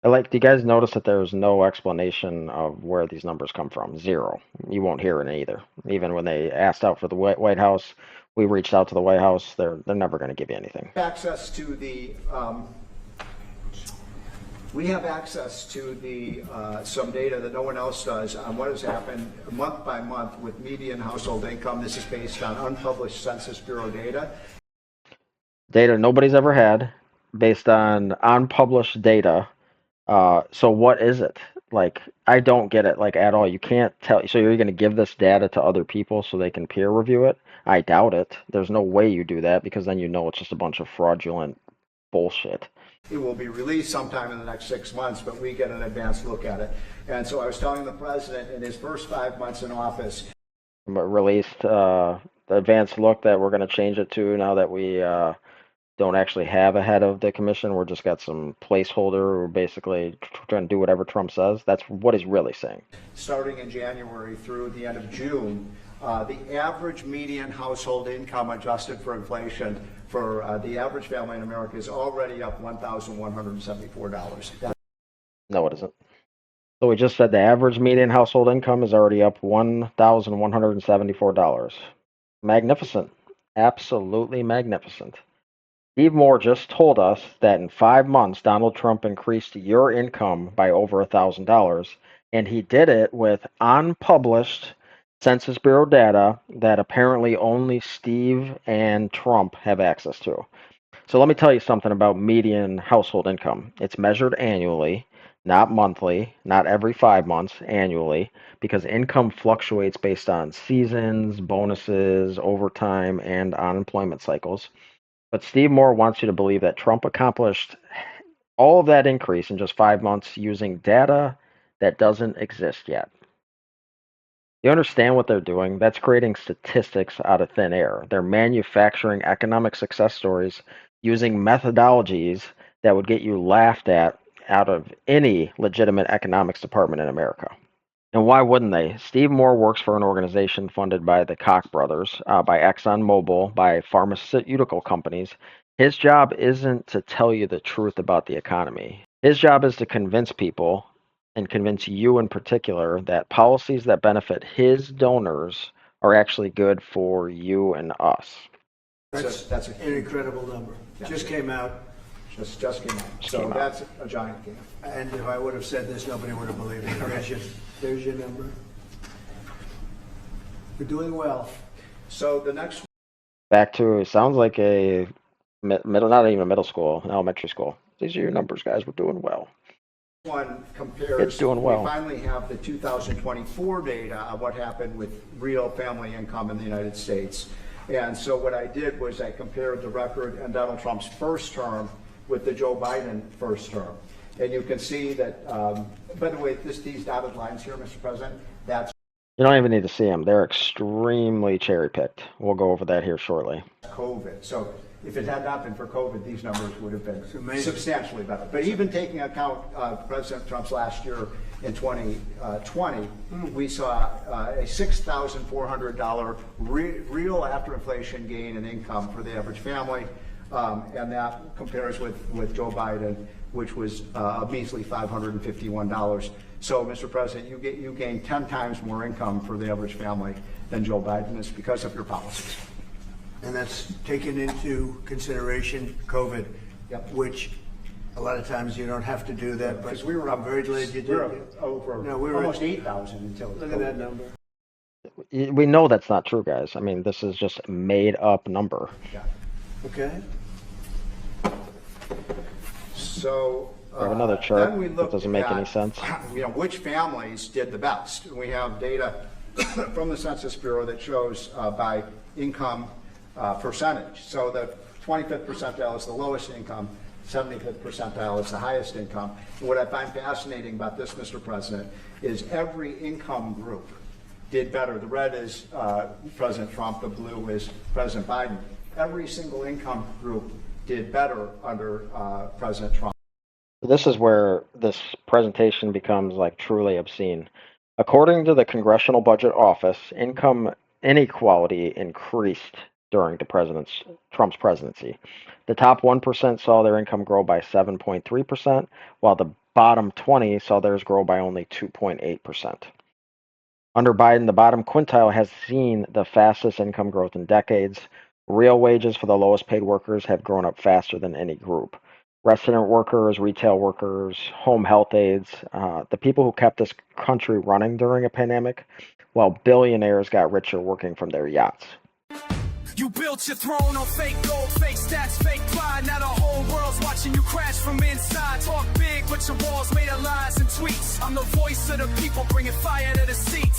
Do you guys notice that there's no explanation of where these numbers come from? Zero. You won't hear it either. Even when they asked out for the White House, we reached out to the White House. They're never going to give you anything. Access to the we have access to the some data that no one else does on what has happened month by month with median household income. This is based on unpublished Census Bureau data. Data nobody's ever had, based on unpublished data. So what is it? Like, I don't get it, like, at all. You can't tell. So you're going to give this data to other people so they can peer review it? I doubt it. There's no way you do that, because then you know it's just a bunch of fraudulent bullshit. It will be released sometime in the next 6 months, but we get an advanced look at it. And so I was telling the president in his first 5 months in office. But released the advanced look that we're going to change it to now that we don't actually have a head of the commission. We're just got some placeholder. We're basically trying to do whatever Trump says. That's what he's really saying. Starting in January through the end of June, the average median household income adjusted for inflation for the average family in America is already up $1,174. No, it isn't. So we just said the average median household income is already up $1,174. Magnificent. Absolutely magnificent. Steve Moore just told us that in 5 months, Donald Trump increased your income by over $1,000, and he did it with unpublished Census Bureau data that apparently only Steve and Trump have access to. So let me tell you something about median household income. It's measured annually, not monthly, not every 5 months, annually, because income fluctuates based on seasons, bonuses, overtime, and unemployment cycles. But Steve Moore wants you to believe that Trump accomplished all of that increase in just 5 months using data that doesn't exist yet. You understand what they're doing? That's creating statistics out of thin air. They're manufacturing economic success stories using methodologies that would get you laughed at out of any legitimate economics department in America. And why wouldn't they? Steve Moore works for an organization funded by the Koch brothers, by ExxonMobil, by pharmaceutical companies. His job isn't to tell you the truth about the economy. His job is to convince people, and convince you in particular, that policies that benefit his donors are actually good for you and us. That's an incredible number. Just came out. Just came out. So that's a giant gap. And if I would have said this, nobody would have believed it. There's your number. We're doing well. So the next Back to, it sounds like a middle, not even a middle school, an elementary school. These are your numbers, guys. We're doing well. one compares. It's doing well. We finally have the 2024 data on what happened with real family income in the United States. And so what I did was I compared the record in Donald Trump's first term with the Joe Biden first term. And you can see that, by the way, these dotted lines here, Mr. President, that's You don't even need to see them. They're extremely cherry-picked. We'll go over that here shortly. COVID. So if it had not been for COVID, these numbers would have been substantially better. But even taking account President Trump's last year in 2020, we saw a $6,400 real after inflation gain in income for the average family. And that compares with Joe Biden, which was a measly $551. So, Mr. President, you gain 10 times more income for the average family than Joe Biden is because of your policies. And that's taken into consideration COVID, Yep. which a lot of times you don't have to do that. Because But I'm very glad you did. Over No, we were almost 8,000 until Look at that number. We know that's not true, guys. I mean, this is just a made-up number. Yeah. Okay. So We have another chart then we that looked doesn't make at, any sense. which families did the best. We have data from the Census Bureau that shows by income percentage. So the 25th percentile is the lowest income, 75th percentile is the highest income. And what I find fascinating about this, Mr. President, is every income group did better. The red is President Trump, the blue is President Biden. Every single income group did better under President Trump. This is where this presentation becomes like truly obscene. According to the Congressional Budget Office, income inequality increased during Trump's presidency. The top 1% saw their income grow by 7.3%, while the bottom 20 saw theirs grow by only 2.8%. Under Biden, the bottom quintile has seen the fastest income growth in decades. Real wages for the lowest paid workers have grown up faster than any group. Restaurant workers, retail workers, home health aides, the people who kept this country running during a pandemic, while billionaires got richer working from their yachts. You built your throne on fake gold, fake stats, fake pride. Now the whole world's watching you crash from inside. Talk big, but your walls made of lies and tweets. I'm the voice of the people, bringing fire to the seats.